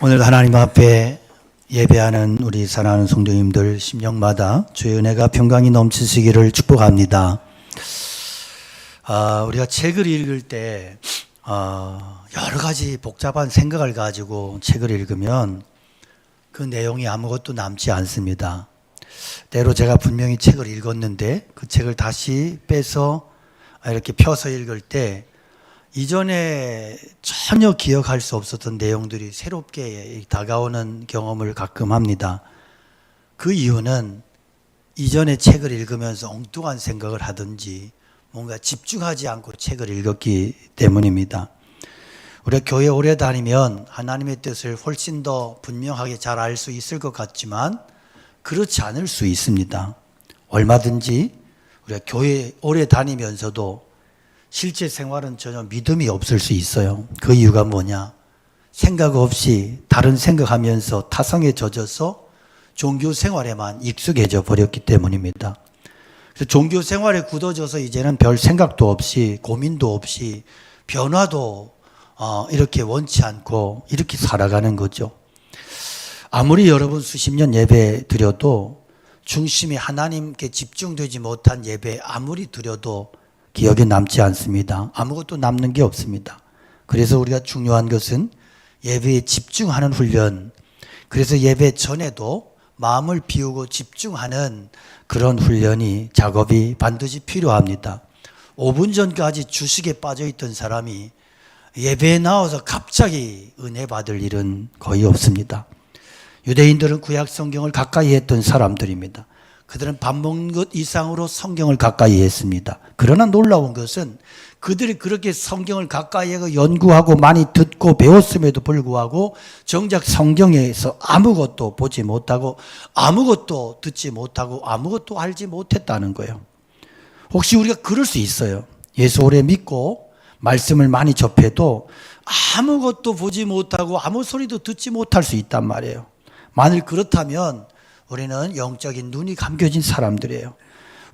오늘 하나님 앞에 예배하는 우리 사랑하는 성도님들 심령마다 주의 은혜가 평강이 넘치시기를 축복합니다. 우리가 책을 읽을 때 여러 가지 복잡한 생각을 가지고 책을 읽으면 그 내용이 아무것도 남지 않습니다. 때로 제가 분명히 책을 읽었는데 그 책을 다시 빼서 이렇게 펴서 읽을 때 이전에 전혀 기억할 수 없었던 내용들이 새롭게 다가오는 경험을 가끔 합니다. 그 이유는 이전에 책을 읽으면서 엉뚱한 생각을 하든지 뭔가 집중하지 않고 책을 읽었기 때문입니다. 우리가 교회 오래 다니면 하나님의 뜻을 훨씬 더 분명하게 잘 알 수 있을 것 같지만 그렇지 않을 수 있습니다. 얼마든지 우리가 교회 오래 다니면서도 실제 생활은 전혀 믿음이 없을 수 있어요. 그 이유가 뭐냐? 생각 없이 다른 생각하면서 타성에 젖어서 종교 생활에만 익숙해져 버렸기 때문입니다. 그래서 종교 생활에 굳어져서 이제는 별 생각도 없이 고민도 없이 변화도 이렇게 원치 않고 이렇게 살아가는 거죠. 아무리 여러분 수십 년 예배 드려도 중심이 하나님께 집중되지 못한 예배 아무리 드려도 기억에 남지 않습니다. 아무것도 남는 게 없습니다. 그래서 우리가 중요한 것은 예배에 집중하는 훈련, 그래서 예배 전에도 마음을 비우고 집중하는 그런 훈련이 작업이 반드시 필요합니다. 5분 전까지 주식에 빠져있던 사람이 예배에 나와서 갑자기 은혜 받을 일은 거의 없습니다. 유대인들은 구약 성경을 가까이 했던 사람들입니다. 그들은 밥 먹는 것 이상으로 성경을 가까이 했습니다. 그러나 놀라운 것은 그들이 그렇게 성경을 가까이 하고 연구하고 많이 듣고 배웠음에도 불구하고 정작 성경에서 아무것도 보지 못하고 아무것도 듣지 못하고 아무것도 알지 못했다는 거예요. 혹시 우리가 그럴 수 있어요. 예수 오래 믿고 말씀을 많이 접해도 아무것도 보지 못하고 아무 소리도 듣지 못할 수 있단 말이에요. 만일 그렇다면 우리는 영적인 눈이 감겨진 사람들이에요.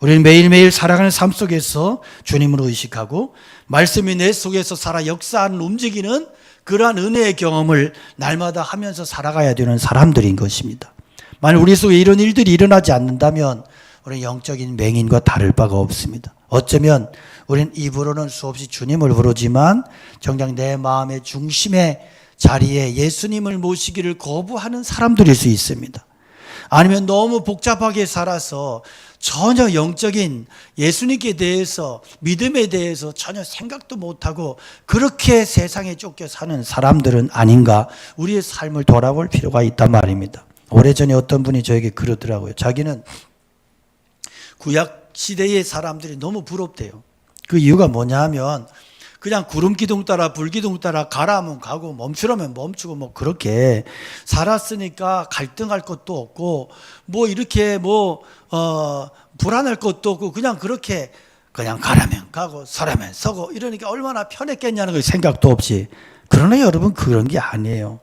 우리는 매일매일 살아가는 삶 속에서 주님을 의식하고 말씀이 내 속에서 살아 역사하는 움직이는 그러한 은혜의 경험을 날마다 하면서 살아가야 되는 사람들인 것입니다. 만일 우리 속에 이런 일들이 일어나지 않는다면 우리는 영적인 맹인과 다를 바가 없습니다. 어쩌면 우리는 입으로는 수없이 주님을 부르지만 정작 내 마음의 중심의 자리에 예수님을 모시기를 거부하는 사람들일 수 있습니다. 아니면 너무 복잡하게 살아서 전혀 영적인 예수님께 대해서 믿음에 대해서 전혀 생각도 못하고 그렇게 세상에 쫓겨 사는 사람들은 아닌가, 우리의 삶을 돌아볼 필요가 있단 말입니다. 오래전에 어떤 분이 저에게 그러더라고요. 자기는 구약 시대의 사람들이 너무 부럽대요. 그 이유가 뭐냐 하면 그냥 구름 기둥 따라 불 기둥 따라 가라면 가고 멈추라면 멈추고 뭐 그렇게 살았으니까 갈등할 것도 없고 뭐 이렇게 불안할 것도 없고 그냥 그렇게 그냥 가라면 가고 서라면 서고 이러니까 얼마나 편했겠냐는 그 생각도 없이. 그러나 여러분 그런 게 아니에요.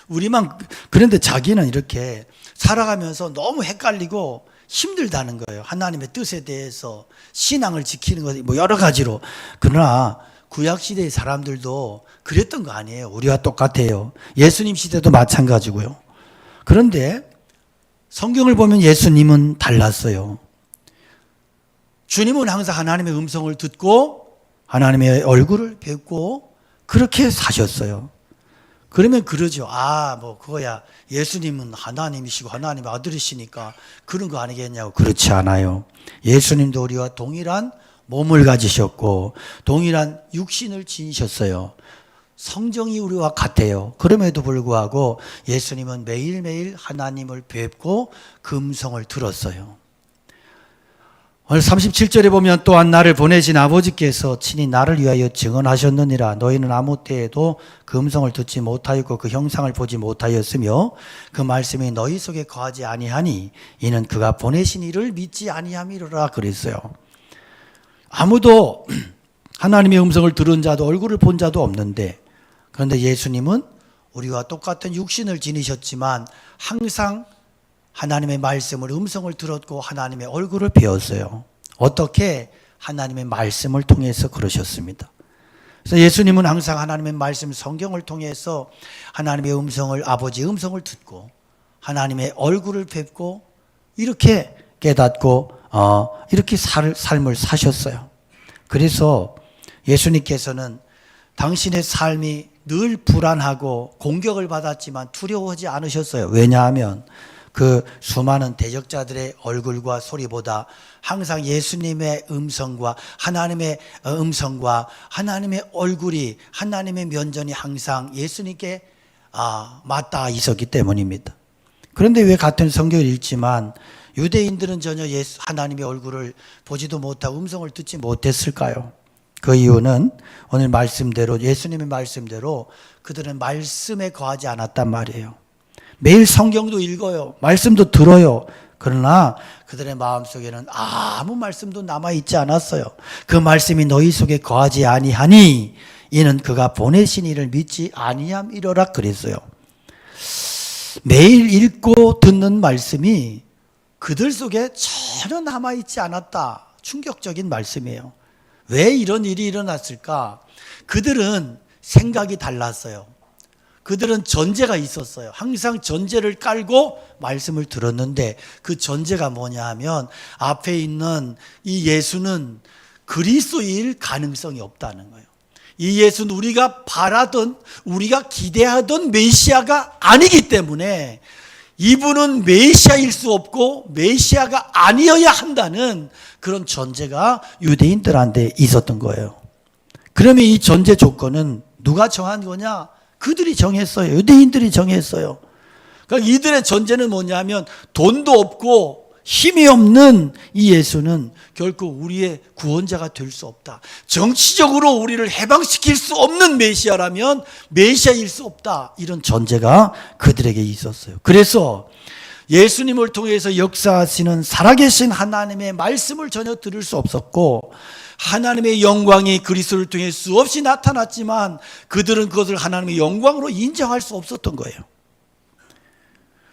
우리만 그런데 자기는 이렇게 살아가면서 너무 헷갈리고 힘들다는 거예요. 하나님의 뜻에 대해서 신앙을 지키는 것 뭐 여러 가지로. 그러나 구약시대의 사람들도 그랬던 거 아니에요. 우리와 똑같아요. 예수님 시대도 마찬가지고요. 그런데 성경을 보면 예수님은 달랐어요. 주님은 항상 하나님의 음성을 듣고 하나님의 얼굴을 뵙고 그렇게 사셨어요. 그러면 그러죠. 그거야. 예수님은 하나님이시고 하나님의 아들이시니까 그런 거 아니겠냐고. 그렇지 않아요. 예수님도 우리와 동일한 몸을 가지셨고 동일한 육신을 지니셨어요. 성정이 우리와 같아요. 그럼에도 불구하고 예수님은 매일매일 하나님을 뵙고 그 음성을 들었어요. 오늘 37절에 보면 또한 나를 보내신 아버지께서 친히 나를 위하여 증언하셨느니라. 너희는 아무 때에도 그 음성을 듣지 못하였고 그 형상을 보지 못하였으며 그 말씀이 너희 속에 거하지 아니하니 이는 그가 보내신 이를 믿지 아니함이로라 그랬어요. 아무도 하나님의 음성을 들은 자도 얼굴을 본 자도 없는데, 그런데 예수님은 우리와 똑같은 육신을 지니셨지만 항상 하나님의 말씀을 음성을 들었고 하나님의 얼굴을 배웠어요. 어떻게? 하나님의 말씀을 통해서 그러셨습니다. 그래서 예수님은 항상 하나님의 말씀 성경을 통해서 하나님의 음성을, 아버지의 음성을 듣고 하나님의 얼굴을 뵙고 이렇게 깨닫고 이렇게 삶을 사셨어요. 그래서 예수님께서는 당신의 삶이 늘 불안하고 공격을 받았지만 두려워하지 않으셨어요. 왜냐하면 그 수많은 대적자들의 얼굴과 소리보다 항상 예수님의 음성과 하나님의 음성과 하나님의 얼굴이, 하나님의 면전이 항상 예수님께 맞닿아 있었기 때문입니다. 그런데 왜 같은 성경을 읽지만 유대인들은 전혀 하나님의 얼굴을 보지도 못하고 음성을 듣지 못했을까요? 그 이유는 오늘 말씀대로, 예수님의 말씀대로 그들은 말씀에 거하지 않았단 말이에요. 매일 성경도 읽어요. 말씀도 들어요. 그러나 그들의 마음속에는 아무 말씀도 남아있지 않았어요. 그 말씀이 너희 속에 거하지 아니하니 이는 그가 보내신 이를 믿지 아니함이로라 그랬어요. 매일 읽고 듣는 말씀이 그들 속에 전혀 남아있지 않았다. 충격적인 말씀이에요. 왜 이런 일이 일어났을까? 그들은 생각이 달랐어요. 그들은 전제가 있었어요. 항상 전제를 깔고 말씀을 들었는데 그 전제가 뭐냐 하면 앞에 있는 이 예수는 그리스도일 가능성이 없다는 거예요. 이 예수는 우리가 바라던, 우리가 기대하던 메시아가 아니기 때문에 이분은 메시아일 수 없고 메시아가 아니어야 한다는 그런 전제가 유대인들한테 있었던 거예요. 그러면 이 전제 조건은 누가 정한 거냐? 그들이 정했어요. 유대인들이 정했어요. 그러니까 이들의 전제는 뭐냐면 돈도 없고 힘이 없는 이 예수는 결코 우리의 구원자가 될 수 없다. 정치적으로 우리를 해방시킬 수 없는 메시아라면 메시아일 수 없다. 이런 전제가 그들에게 있었어요. 그래서 예수님을 통해서 역사하시는 살아계신 하나님의 말씀을 전혀 들을 수 없었고 하나님의 영광이 그리스도를 통해 수없이 나타났지만 그들은 그것을 하나님의 영광으로 인정할 수 없었던 거예요.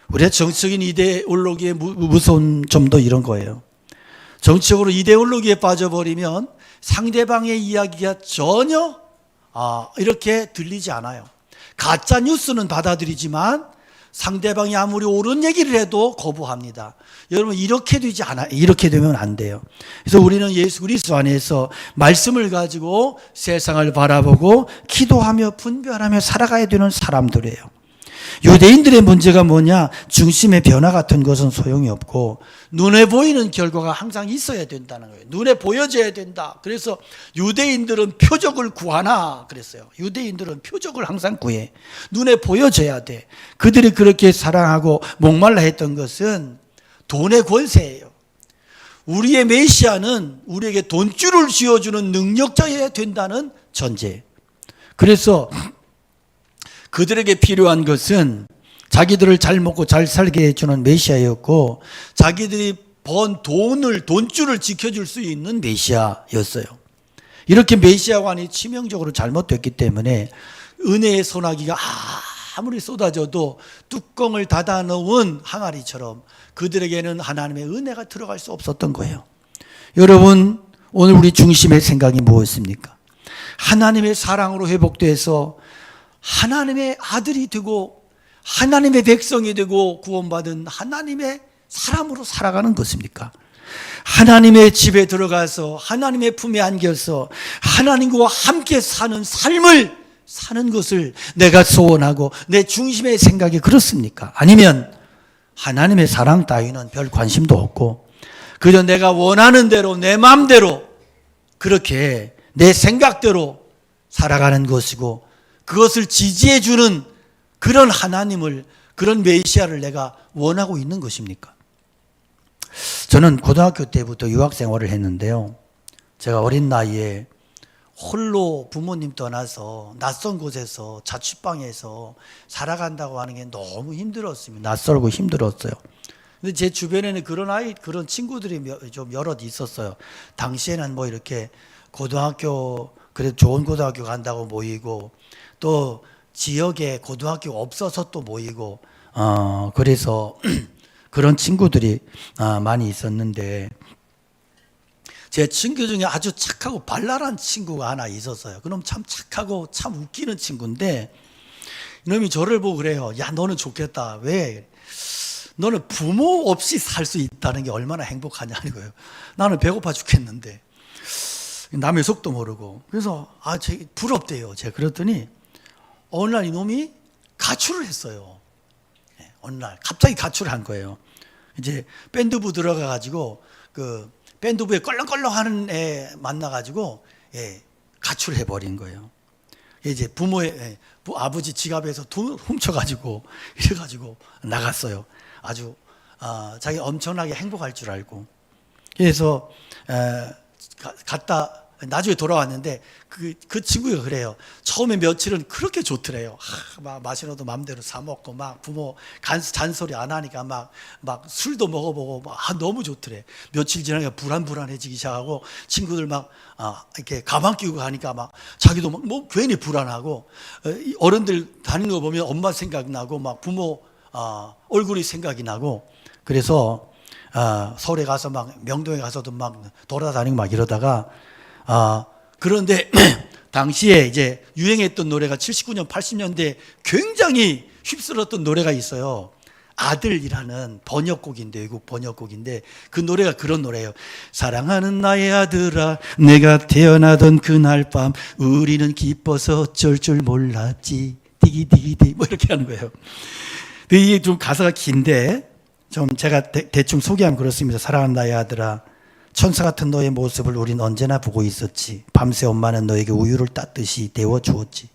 우리가 정치적인 이데올로기의 무서운 점도 이런 거예요. 정치적으로 이데올로기에 빠져버리면 상대방의 이야기가 전혀 이렇게 들리지 않아요. 가짜 뉴스는 받아들이지만 상대방이 아무리 옳은 얘기를 해도 거부합니다. 여러분 이렇게 되지 않아요. 이렇게 되면 안 돼요. 그래서 우리는 예수 그리스도 안에서 말씀을 가지고 세상을 바라보고 기도하며 분별하며 살아가야 되는 사람들이에요. 유대인들의 문제가 뭐냐? 중심의 변화 같은 것은 소용이 없고 눈에 보이는 결과가 항상 있어야 된다는 거예요. 눈에 보여져야 된다. 그래서 유대인들은 표적을 구하나 그랬어요. 유대인들은 표적을 항상 구해. 눈에 보여져야 돼. 그들이 그렇게 사랑하고 목말라 했던 것은 돈의 권세예요. 우리의 메시아는 우리에게 돈줄을 쥐어주는 능력자여야 된다는 전제. 그래서 그들에게 필요한 것은 자기들을 잘 먹고 잘 살게 해주는 메시아였고 자기들이 번 돈줄을 지켜줄 수 있는 메시아였어요. 이렇게 메시아관이 치명적으로 잘못됐기 때문에 은혜의 소나기가 아무리 쏟아져도 뚜껑을 닫아 놓은 항아리처럼 그들에게는 하나님의 은혜가 들어갈 수 없었던 거예요. 여러분 오늘 우리 중심의 생각이 무엇입니까? 하나님의 사랑으로 회복돼서 하나님의 아들이 되고 하나님의 백성이 되고 구원받은 하나님의 사람으로 살아가는 것입니까? 하나님의 집에 들어가서 하나님의 품에 안겨서 하나님과 함께 사는 삶을 사는 것을 내가 소원하고 내 중심의 생각이 그렇습니까? 아니면 하나님의 사랑 따위는 별 관심도 없고 그저 내가 원하는 대로 내 마음대로 그렇게 내 생각대로 살아가는 것이고 그것을 지지해 주는 그런 하나님을, 그런 메시아를 내가 원하고 있는 것입니까? 저는 고등학교 때부터 유학 생활을 했는데요. 제가 어린 나이에 홀로 부모님 떠나서 낯선 곳에서 자취방에서 살아간다고 하는 게 너무 힘들었습니다. 낯설고 힘들었어요. 근데 제 주변에는 그런 친구들이 좀 여럿 있었어요. 당시에는 뭐 이렇게 고등학교, 그래도 좋은 고등학교 간다고 모이고 또 지역에 고등학교가 없어서 또 모이고 그래서 그런 친구들이 많이 있었는데 제 친구 중에 아주 착하고 발랄한 친구가 하나 있었어요. 그놈 참 착하고 참 웃기는 친구인데 이놈이 저를 보고 그래요. 야, 너는 좋겠다. 왜? 너는 부모 없이 살 수 있다는 게 얼마나 행복하냐는 거예요. 나는 배고파 죽겠는데. 남의 속도 모르고. 그래서 제 부럽대요. 제가 그랬더니 어느 날 이놈이 가출을 했어요. 어느 날 갑자기 가출을 한 거예요. 이제 밴드부 들어가가지고 그 밴드부에 껄렁껄렁하는 애 만나가지고 가출해 버린 거예요. 이제 부모의 아버지 지갑에서 돈 훔쳐가지고 이래가지고 나갔어요. 아주 자기 엄청나게 행복할 줄 알고. 그래서 갔다 나중에 돌아왔는데 그 친구가 그래요. 처음에 며칠은 그렇게 좋더래요. 막 마시노도 마음대로 사 먹고 막 부모 잔소리 안 하니까 막 술도 먹어보고 막 너무 좋더래. 며칠 지나니까 불안해지기 시작하고 친구들 막 이렇게 가방 끼고 가니까 막 자기도 막 뭐 괜히 불안하고 어른들 다니는 거 보면 엄마 생각나고 막 부모 얼굴이 생각이 나고 그래서 서울에 가서 막 명동에 가서도 막 돌아다니고 막 이러다가 그런데 당시에 이제 유행했던 노래가 79년 80년대 굉장히 휩쓸었던 노래가 있어요. 아들이라는 번역곡인데 외국 번역곡인데 그 노래가 그런 노래예요. 사랑하는 나의 아들아 내가 태어나던 그날 밤 우리는 기뻐서 어쩔 줄 몰랐지 디기디기디 뭐 이렇게 하는 거예요. 이게 좀 가사가 긴데 좀 제가 대충 소개하면 그렇습니다. 사랑하는 나의 아들아 천사 같은 너의 모습을 우린 언제나 보고 있었지. 밤새 엄마는 너에게 우유를 따뜻이 데워주었지.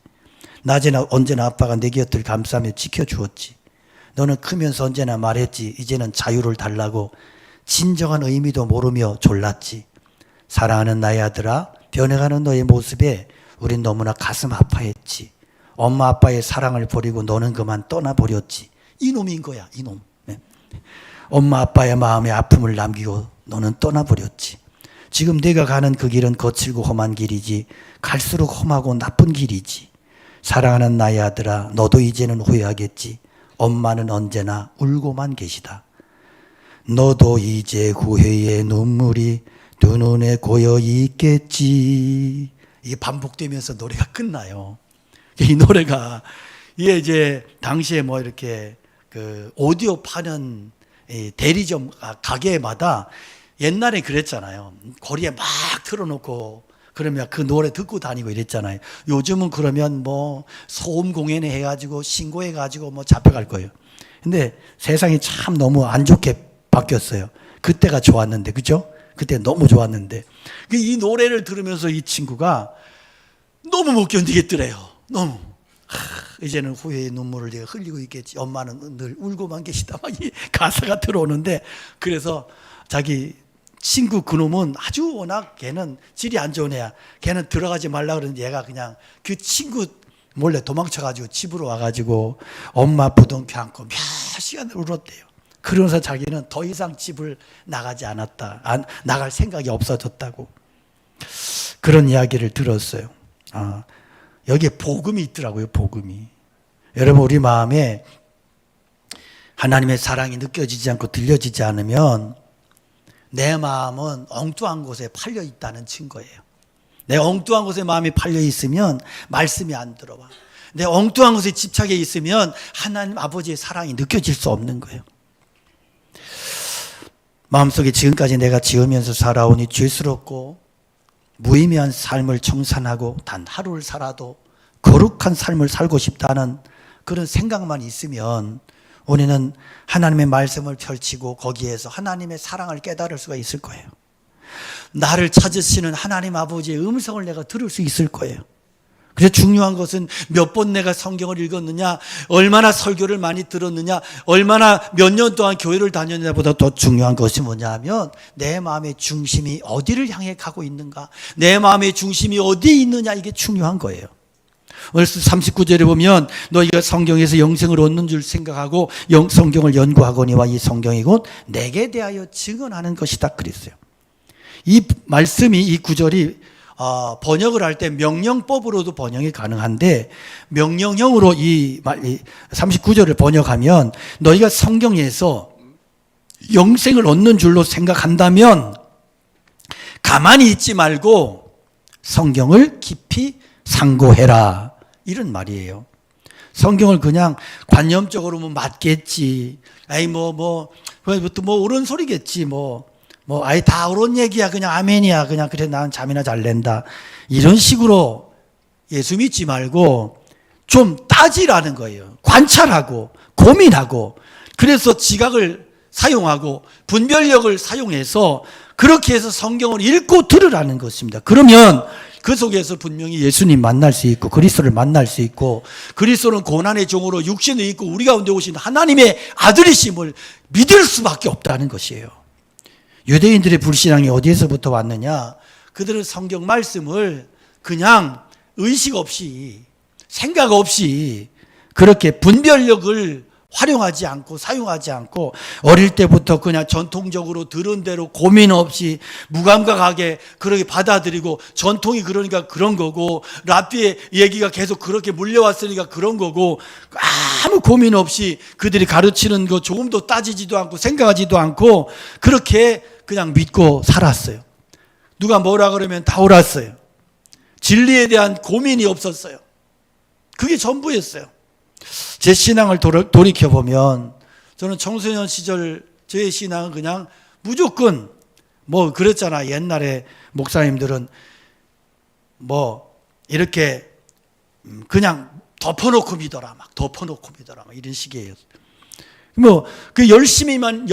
낮에나 언제나 아빠가 내 곁을 감싸며 지켜주었지. 너는 크면서 언제나 말했지. 이제는 자유를 달라고. 진정한 의미도 모르며 졸랐지. 사랑하는 나의 아들아 변해가는 너의 모습에 우린 너무나 가슴 아파했지. 엄마 아빠의 사랑을 버리고 너는 그만 떠나버렸지. 이놈인 거야 이놈. 엄마 아빠의 마음에 아픔을 남기고 너는 떠나버렸지. 지금 내가 가는 그 길은 거칠고 험한 길이지. 갈수록 험하고 나쁜 길이지. 사랑하는 나의 아들아 너도 이제는 후회하겠지. 엄마는 언제나 울고만 계시다. 너도 이제 후회의 눈물이 두 눈에 고여 있겠지. 이게 반복되면서 노래가 끝나요. 이 노래가 이게 이제 당시에 뭐 이렇게 그 오디오 파는 대리점 가게마다 옛날에 그랬잖아요. 거리에 막 틀어놓고 그러면 그 노래 듣고 다니고 이랬잖아요. 요즘은 그러면 뭐 소음 공연에 해가지고 신고해가지고 뭐 잡혀갈 거예요. 근데 세상이 참 너무 안 좋게 바뀌었어요. 그때가 좋았는데, 그죠? 그때 너무 좋았는데. 이 노래를 들으면서 이 친구가 너무 못 견디겠더래요. 너무. 이제는 후회의 눈물을 내가 흘리고 있겠지. 엄마는 늘 울고만 계시다. 막 이 가사가 들어오는데 그래서 자기 친구 그놈은 아주 워낙 걔는 질이 안 좋은 애야. 걔는 들어가지 말라 그러는데 얘가 그냥 그 친구 몰래 도망쳐가지고 집으로 와가지고 엄마 부둥켜 안고 몇 시간을 울었대요. 그러면서 자기는 더 이상 집을 나가지 않았다. 나갈 생각이 없어졌다고. 그런 이야기를 들었어요. 여기에 복음이 있더라고요. 복음이. 여러분 우리 마음에 하나님의 사랑이 느껴지지 않고 들려지지 않으면 내 마음은 엉뚱한 곳에 팔려 있다는 증거예요. 내 엉뚱한 곳에 마음이 팔려 있으면 말씀이 안 들어와. 내 엉뚱한 곳에 집착해 있으면 하나님 아버지의 사랑이 느껴질 수 없는 거예요. 마음속에 지금까지 내가 지으면서 살아오니 죄스럽고 무의미한 삶을 청산하고 단 하루를 살아도 거룩한 삶을 살고 싶다는 그런 생각만 있으면 우리는 하나님의 말씀을 펼치고 거기에서 하나님의 사랑을 깨달을 수가 있을 거예요. 나를 찾으시는 하나님 아버지의 음성을 내가 들을 수 있을 거예요. 그래서 중요한 것은 몇 번 내가 성경을 읽었느냐, 얼마나 설교를 많이 들었느냐, 얼마나 몇 년 동안 교회를 다녔느냐보다 더 중요한 것이 뭐냐 하면 내 마음의 중심이 어디를 향해 가고 있는가, 내 마음의 중심이 어디에 있느냐, 이게 중요한 거예요. 그래서 39절에 보면 너희가 성경에서 영생을 얻는 줄 생각하고 성경을 연구하거니와 이 성경이 곧 내게 대하여 증언하는 것이다 그랬어요. 이 말씀이, 이 구절이 번역을 할 때 명령법으로도 번역이 가능한데 명령형으로 이 39절을 번역하면 너희가 성경에서 영생을 얻는 줄로 생각한다면 가만히 있지 말고 성경을 깊이 상고해라, 이런 말이에요. 성경을 그냥 관념적으로 뭐 맞겠지, 아이 뭐 옳은 소리겠지, 아이 다 옳은 얘기야, 그냥 아멘이야, 그냥 그래 나는 잠이나 잘 낸다, 이런 식으로 예수 믿지 말고 좀 따지라는 거예요. 관찰하고 고민하고, 그래서 지각을 사용하고 분별력을 사용해서 그렇게 해서 성경을 읽고 들으라는 것입니다. 그러면 그 속에서 분명히 예수님 만날 수 있고 그리스도를 만날 수 있고, 그리스도는 고난의 종으로 육신을 입고 우리 가운데 오신 하나님의 아들이심을 믿을 수밖에 없다는 것이에요. 유대인들의 불신앙이 어디에서부터 왔느냐? 그들은 성경 말씀을 그냥 의식 없이 생각 없이 그렇게 분별력을 활용하지 않고 사용하지 않고, 어릴 때부터 그냥 전통적으로 들은 대로 고민 없이 무감각하게 그렇게 받아들이고, 전통이 그러니까 그런 거고, 랍비의 얘기가 계속 그렇게 물려왔으니까 그런 거고, 아무 고민 없이 그들이 가르치는 거 조금도 따지지도 않고 생각하지도 않고 그렇게 그냥 믿고 살았어요. 누가 뭐라 그러면 다 옳았어요. 진리에 대한 고민이 없었어요. 그게 전부였어요. 제 신앙을 돌이켜보면, 저는 청소년 시절 저의 신앙은 그냥 무조건 그랬잖아. 옛날에 목사님들은 이렇게 그냥 덮어놓고 믿어라, 막 이런 식이에요. 그 열심만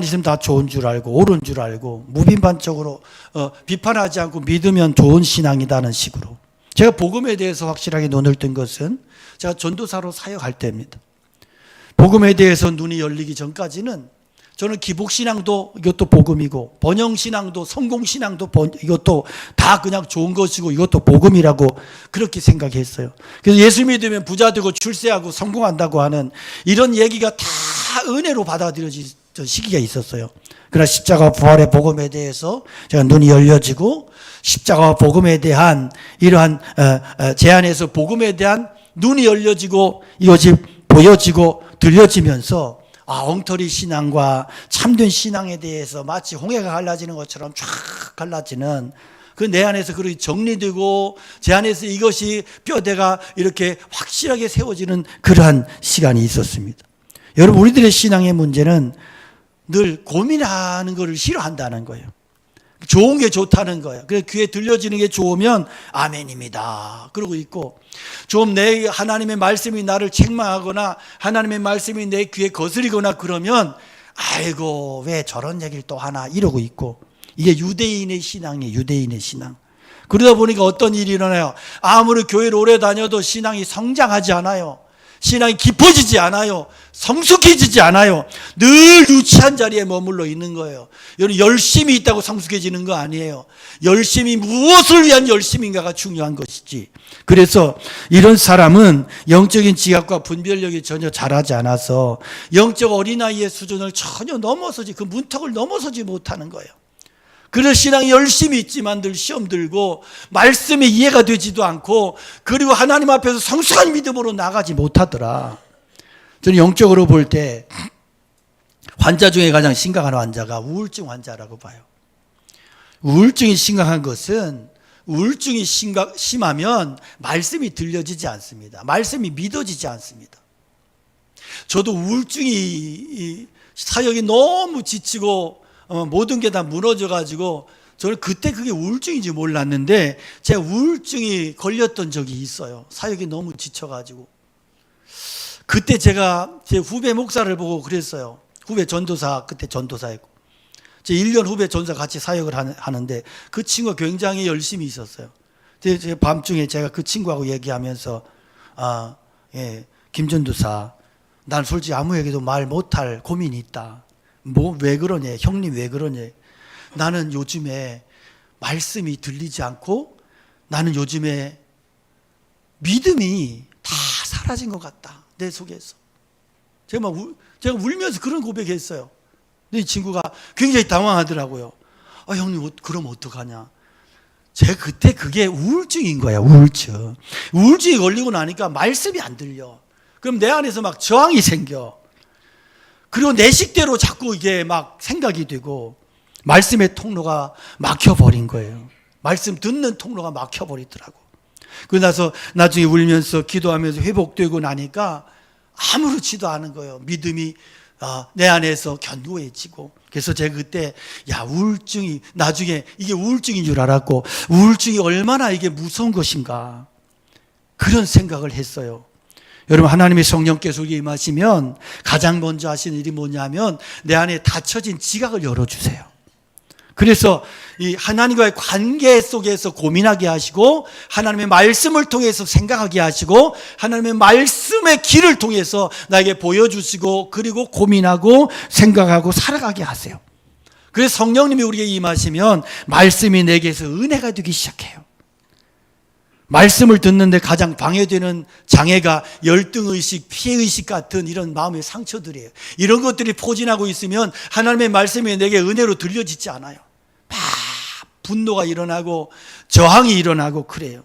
있으면 다 좋은 줄 알고 옳은 줄 알고 무비판적으로 비판하지 않고 믿으면 좋은 신앙이다는 식으로. 제가 복음에 대해서 확실하게 눈을 뜬 것은 제가 전도사로 사역할 때입니다. 복음에 대해서 눈이 열리기 전까지는 저는 기복신앙도 이것도 복음이고, 번영신앙도 성공신앙도 이것도 다 그냥 좋은 것이고 이것도 복음이라고 그렇게 생각했어요. 그래서 예수 믿으면 부자 되고 출세하고 성공한다고 하는 이런 얘기가 다 은혜로 받아들여지던 시기가 있었어요. 그러나 십자가 부활의 복음에 대해서 제가 눈이 열려지고, 십자가 복음에 대한 이러한 제안에서 복음에 대한 눈이 열려지고 이것이 보여지고 들려지면서, 엉터리 신앙과 참된 신앙에 대해서 마치 홍해가 갈라지는 것처럼 쫙 갈라지는, 그 내 안에서 그렇게 정리되고 제 안에서 이것이 뼈대가 이렇게 확실하게 세워지는 그러한 시간이 있었습니다. 여러분, 우리들의 신앙의 문제는 늘 고민하는 것을 싫어한다는 거예요. 좋은 게 좋다는 거예요. 그래서 귀에 들려지는 게 좋으면 아멘입니다 그러고 있고, 좀 내 하나님의 말씀이 나를 책망하거나 하나님의 말씀이 내 귀에 거스리거나 그러면 아이고 왜 저런 얘기를 또 하나 이러고 있고, 이게 유대인의 신앙이에요. 유대인의 신앙. 그러다 보니까 어떤 일이 일어나요? 아무리 교회를 오래 다녀도 신앙이 성장하지 않아요. 신앙이 깊어지지 않아요. 성숙해지지 않아요. 늘 유치한 자리에 머물러 있는 거예요. 여러분, 열심이 있다고 성숙해지는 거 아니에요. 열심이 무엇을 위한 열심인가가 중요한 것이지. 그래서 이런 사람은 영적인 지각과 분별력이 전혀 자라지 않아서 영적 어린아이의 수준을 전혀 넘어서지, 그 문턱을 넘어서지 못하는 거예요. 그래서 신앙이 열심히 있지만 늘 시험 들고 말씀이 이해가 되지도 않고, 그리고 하나님 앞에서 성숙한 믿음으로 나가지 못하더라. 저는 영적으로 볼 때 환자 중에 가장 심각한 환자가 우울증 환자라고 봐요. 우울증이 심각한 것은, 우울증이 심하면 말씀이 들려지지 않습니다. 말씀이 믿어지지 않습니다. 저도 우울증이 사역이 너무 지치고 모든 게 다 무너져가지고, 저는 그때 그게 우울증인지 몰랐는데 제가 우울증이 걸렸던 적이 있어요. 사역이 너무 지쳐가지고. 그때 제가 제 후배 목사를 보고 그랬어요. 후배 전도사, 그때 전도사였고, 제 1년 후배 전도사 같이 사역을 하는데 그 친구가 굉장히 열심히 있었어요. 제가 밤중에 제가 그 친구하고 얘기하면서 김 전도사, 난 솔직히 아무에게도 말 못할 고민이 있다. 왜 그러냐, 형님 왜 그러냐. 나는 요즘에 말씀이 들리지 않고, 나는 요즘에 믿음이 다 사라진 것 같다, 내 속에서. 제가 울면서 그런 고백했어요. 근데 이 친구가 굉장히 당황하더라고요. 형님 그럼 어떡하냐. 제가 그때 그게 우울증인 거야. 우울증이 걸리고 나니까 말씀이 안 들려. 그럼 내 안에서 막 저항이 생겨. 그리고 내 식대로 자꾸 이게 막 생각이 되고, 말씀의 통로가 막혀버린 거예요. 말씀 듣는 통로가 막혀버리더라고. 그러고 나중에 울면서 기도하면서 회복되고 나니까 아무렇지도 않은 거예요. 믿음이 내 안에서 견고해지고. 그래서 제가 그때 우울증이 나중에 이게 우울증인 줄 알았고, 우울증이 얼마나 이게 무서운 것인가 그런 생각을 했어요. 여러분, 하나님의 성령께서 우리에게 임하시면 가장 먼저 하시는 일이 뭐냐면 내 안에 닫혀진 지각을 열어주세요. 그래서 이 하나님과의 관계 속에서 고민하게 하시고, 하나님의 말씀을 통해서 생각하게 하시고, 하나님의 말씀의 길을 통해서 나에게 보여주시고, 그리고 고민하고 생각하고 살아가게 하세요. 그래서 성령님이 우리에게 임하시면 말씀이 내게서 은혜가 되기 시작해요. 말씀을 듣는데 가장 방해되는 장애가 열등의식, 피해의식 같은 이런 마음의 상처들이에요. 이런 것들이 포진하고 있으면 하나님의 말씀이 내게 은혜로 들려지지 않아요. 막 분노가 일어나고 저항이 일어나고 그래요.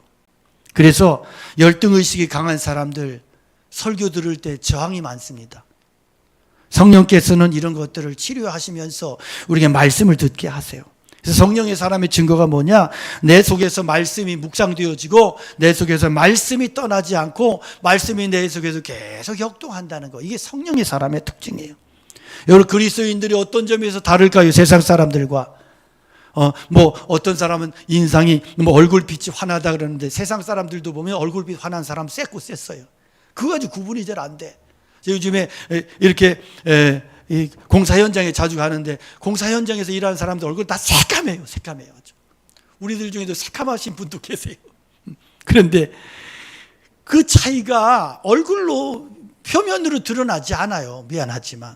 그래서 열등의식이 강한 사람들 설교 들을 때 저항이 많습니다. 성령께서는 이런 것들을 치료하시면서 우리에게 말씀을 듣게 하세요. 그래서 성령의 사람의 증거가 뭐냐? 내 속에서 말씀이 묵상되어지고 내 속에서 말씀이 떠나지 않고 말씀이 내 속에서 계속 역동한다는 거. 이게 성령의 사람의 특징이에요. 여러분, 그리스도인들이 어떤 점에서 다를까요? 세상 사람들과. 어떤 사람은 인상이 얼굴빛이 환하다 그러는데 세상 사람들도 보면 얼굴빛 환한 사람 쎄고 쎄어요. 그거 가지고 구분이 잘 안 돼. 요즘에 이렇게 이 공사 현장에 자주 가는데 공사 현장에서 일하는 사람들 얼굴 다 새까매요. 우리들 중에도 새까마신 분도 계세요. 그런데 그 차이가 얼굴로 표면으로 드러나지 않아요. 미안하지만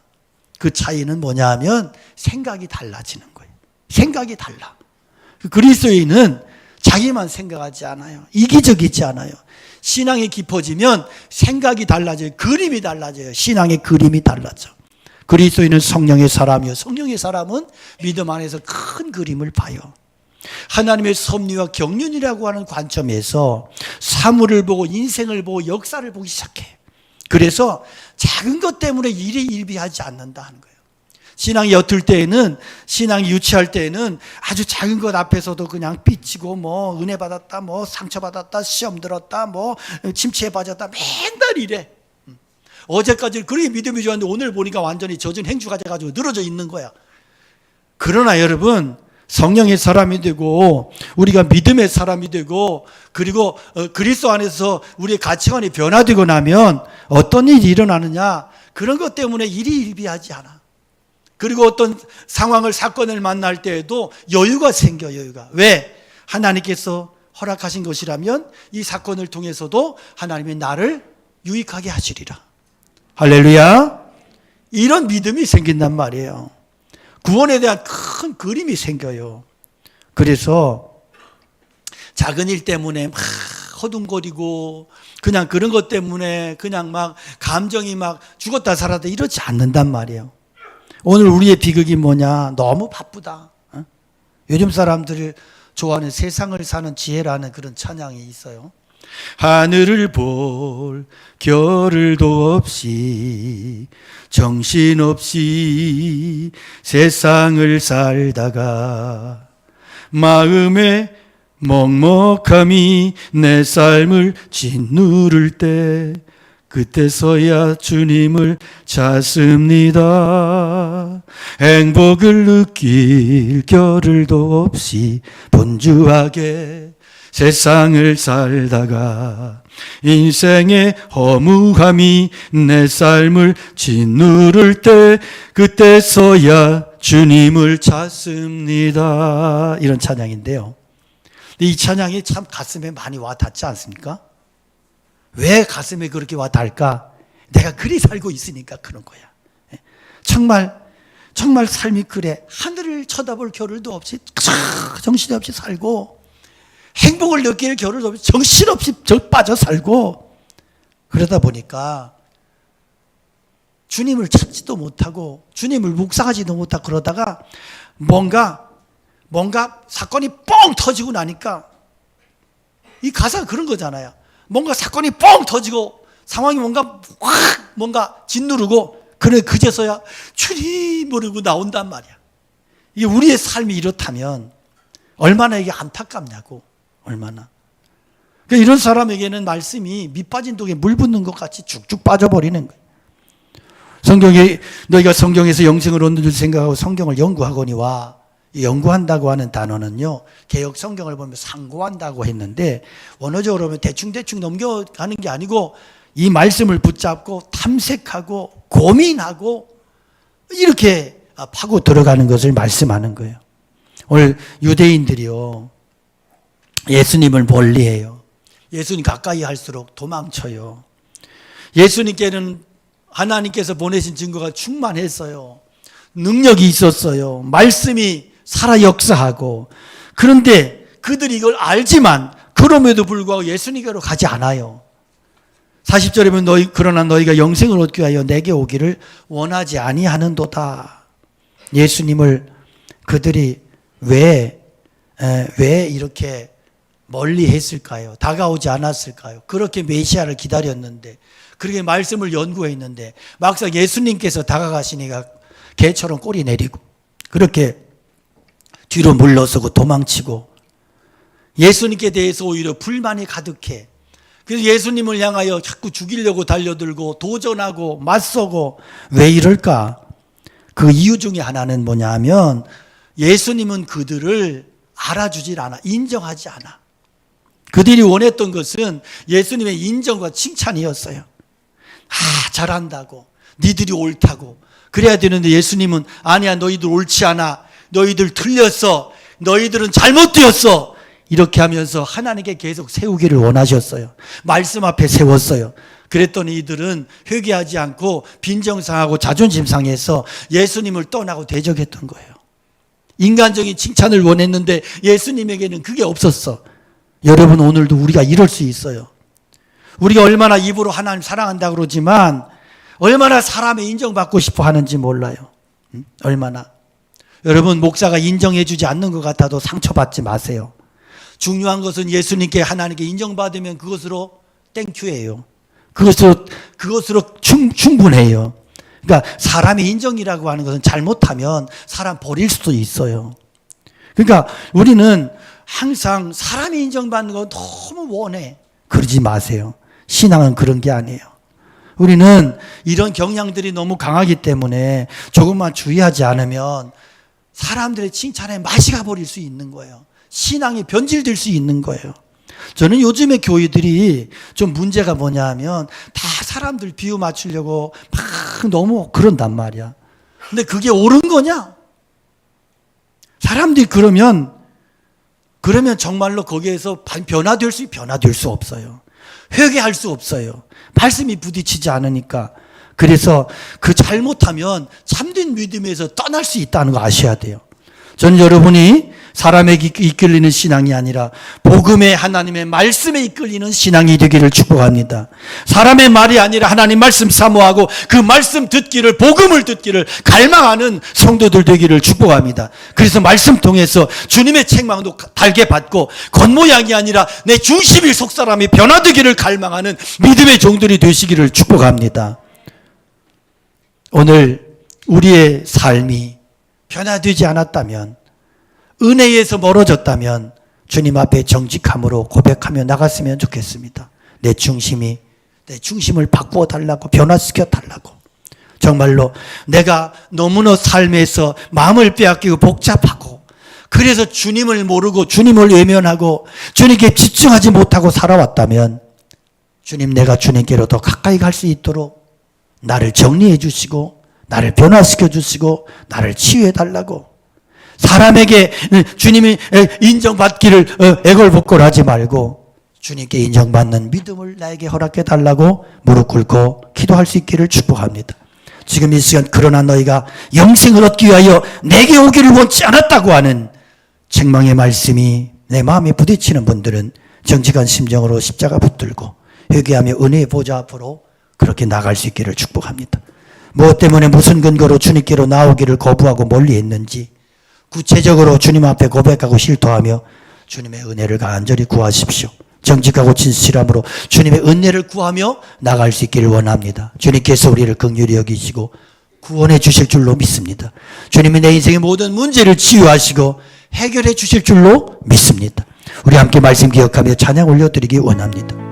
그 차이는 뭐냐 하면 생각이 달라지는 거예요. 생각이 달라. 그리스도인은 자기만 생각하지 않아요. 이기적이지 않아요. 신앙이 깊어지면 생각이 달라져요. 그림이 달라져요. 신앙의 그림이 달라져. 그리스도인은 성령의 사람이요. 성령의 사람은 믿음 안에서 큰 그림을 봐요. 하나님의 섭리와 경륜이라고 하는 관점에서 사물을 보고 인생을 보고 역사를 보기 시작해. 그래서 작은 것 때문에 일이 일비하지 않는다 하는 거예요. 신앙이 옅을 때에는, 신앙이 유치할 때에는 아주 작은 것 앞에서도 그냥 삐치고 은혜 받았다, 상처 받았다, 시험 들었다, 침체에 빠졌다, 맨날 이래. 어제까지 그렇게 믿음이 좋았는데 오늘 보니까 완전히 젖은 행주가 돼가지고 늘어져 있는 거야. 그러나 여러분, 성령의 사람이 되고 우리가 믿음의 사람이 되고 그리고 그리스도 안에서 우리의 가치관이 변화되고 나면 어떤 일이 일어나느냐? 그런 것 때문에 일이 일비하지 않아. 그리고 어떤 상황을, 사건을 만날 때에도 여유가 생겨. 여유가. 왜? 하나님께서 허락하신 것이라면 이 사건을 통해서도 하나님이 나를 유익하게 하시리라. 할렐루야. 이런 믿음이 생긴단 말이에요. 구원에 대한 큰 그림이 생겨요. 그래서 작은 일 때문에 막 허둥거리고 그냥 그런 것 때문에 그냥 막 감정이 막 죽었다 살았다 이러지 않는단 말이에요. 오늘 우리의 비극이 뭐냐? 너무 바쁘다. 요즘 사람들을 좋아하는 세상을 사는 지혜라는 그런 찬양이 있어요. 하늘을 볼 겨를도 없이 정신없이 세상을 살다가 마음에 먹먹함이 내 삶을 짓누를 때 그때서야 주님을 찾습니다. 행복을 느낄 겨를도 없이 분주하게 세상을 살다가 인생의 허무함이 내 삶을 짓누를 때 그때서야 주님을 찾습니다. 이런 찬양인데요. 이 찬양이 참 가슴에 많이 와 닿지 않습니까? 왜 가슴에 그렇게 와 닿을까? 내가 그리 살고 있으니까 그런 거야. 정말 삶이 그래. 하늘을 쳐다볼 겨를도 없이 정신없이 살고 행복을 느낄 겨를도 없이 정신없이 빠져 살고 그러다 보니까 주님을 찾지도 못하고 주님을 묵상하지도 못하고 그러다가 뭔가 사건이 뻥 터지고 나니까 이 가사가 그런 거잖아요. 뭔가 사건이 뻥 터지고 상황이 뭔가 짓누르고 그래 그제서야 주님 모르고 나온단 말이야. 이게 우리의 삶이 이렇다면 얼마나 이게 안타깝냐고. 얼마나. 그러니까 이런 사람에게는 말씀이 밑 빠진 독에 물 붓는 것 같이 쭉쭉 빠져버리는 거예요. 너희가 성경에서 영생을 얻는 줄 생각하고 성경을 연구하거니와, 연구한다고 하는 단어는요, 개역 성경을 보면 상고한다고 했는데, 원어적으로 보면 대충대충 넘겨가는 게 아니고 이 말씀을 붙잡고 탐색하고 고민하고 이렇게 파고 들어가는 것을 말씀하는 거예요. 오늘 유대인들이요, 예수님을 멀리해요. 예수님 가까이 할수록 도망쳐요. 예수님께는 하나님께서 보내신 증거가 충만했어요. 능력이 있었어요. 말씀이 살아 역사하고. 그런데 그들이 이걸 알지만 그럼에도 불구하고 예수님께로 가지 않아요. 40절에 보면 그러나 너희가 영생을 얻기 위하여 내게 오기를 원하지 아니하는도다. 예수님을 그들이 왜 이렇게 멀리 했을까요? 다가오지 않았을까요? 그렇게 메시아를 기다렸는데, 그렇게 말씀을 연구했는데 막상 예수님께서 다가가시니까 개처럼 꼬리 내리고 그렇게 뒤로 물러서고 도망치고, 예수님께 대해서 오히려 불만이 가득해. 그래서 예수님을 향하여 자꾸 죽이려고 달려들고 도전하고 맞서고. 왜 이럴까? 그 이유 중에 하나는 뭐냐 하면 예수님은 그들을 알아주질 않아. 인정하지 않아. 그들이 원했던 것은 예수님의 인정과 칭찬이었어요. 잘한다고, 니들이 옳다고 그래야 되는데, 예수님은 아니야, 너희들 옳지 않아, 너희들 틀렸어, 너희들은 잘못되었어, 이렇게 하면서 하나님께 계속 세우기를 원하셨어요. 말씀 앞에 세웠어요. 그랬더니 이들은 회개하지 않고 빈정상하고 자존심 상해서 예수님을 떠나고 대적했던 거예요. 인간적인 칭찬을 원했는데 예수님에게는 그게 없었어. 여러분, 오늘도 우리가 이럴 수 있어요. 우리가 얼마나 입으로 하나님 사랑한다고 그러지만 얼마나 사람의 인정받고 싶어 하는지 몰라요. 얼마나. 여러분, 목사가 인정해 주지 않는 것 같아도 상처받지 마세요. 중요한 것은 예수님께, 하나님께 인정받으면 그것으로 땡큐예요. 그것으로 충분해요. 그러니까 사람의 인정이라고 하는 것은 잘못하면 사람 버릴 수도 있어요. 그러니까 우리는 항상 사람이 인정받는 거 너무 원해. 그러지 마세요. 신앙은 그런 게 아니에요. 우리는 이런 경향들이 너무 강하기 때문에 조금만 주의하지 않으면 사람들의 칭찬에 맛이 가버릴 수 있는 거예요. 신앙이 변질될 수 있는 거예요. 저는 요즘의 교회들이 좀 문제가 뭐냐 하면 다 사람들 비유 맞추려고 막 너무 그런단 말이야. 근데 그게 옳은 거냐? 사람들이 그러면 정말로 거기에서 변화될 수 없어요. 회개할 수 없어요. 말씀이 부딪히지 않으니까. 그래서 그 잘못하면 참된 믿음에서 떠날 수 있다는 거 아셔야 돼요. 저는 여러분이 사람에게 이끌리는 신앙이 아니라 복음의 하나님의 말씀에 이끌리는 신앙이 되기를 축복합니다. 사람의 말이 아니라 하나님 말씀 사모하고 그 말씀 듣기를, 복음을 듣기를 갈망하는 성도들 되기를 축복합니다. 그래서 말씀 통해서 주님의 책망도 달게 받고 겉모양이 아니라 내 중심일 속사람이 변화되기를 갈망하는 믿음의 종들이 되시기를 축복합니다. 오늘 우리의 삶이 변화되지 않았다면, 은혜에서 멀어졌다면 주님 앞에 정직함으로 고백하며 나갔으면 좋겠습니다. 내 중심을 바꾸어 달라고, 변화시켜 달라고. 정말로 내가 너무나 삶에서 마음을 빼앗기고 복잡하고, 그래서 주님을 모르고 주님을 외면하고 주님께 집중하지 못하고 살아왔다면, 주님, 내가 주님께로 더 가까이 갈 수 있도록 나를 정리해 주시고 나를 변화시켜 주시고 나를 치유해 달라고. 사람에게 주님이 인정받기를 애걸복걸하지 말고 주님께 인정받는 믿음을 나에게 허락해 달라고 무릎 꿇고 기도할 수 있기를 축복합니다. 지금 이 시간, 그러나 너희가 영생을 얻기 위하여 내게 오기를 원치 않았다고 하는 책망의 말씀이 내 마음에 부딪히는 분들은 정직한 심정으로 십자가 붙들고 회개하며 은혜의 보좌 앞으로 그렇게 나갈 수 있기를 축복합니다. 무엇 때문에 무슨 근거로 주님께로 나오기를 거부하고 멀리했는지 구체적으로 주님 앞에 고백하고 실토하며 주님의 은혜를 간절히 구하십시오. 정직하고 진실함으로 주님의 은혜를 구하며 나갈 수 있기를 원합니다. 주님께서 우리를 긍휼히 여기시고 구원해 주실 줄로 믿습니다. 주님이 내 인생의 모든 문제를 치유하시고 해결해 주실 줄로 믿습니다. 우리 함께 말씀 기억하며 찬양 올려드리기 원합니다.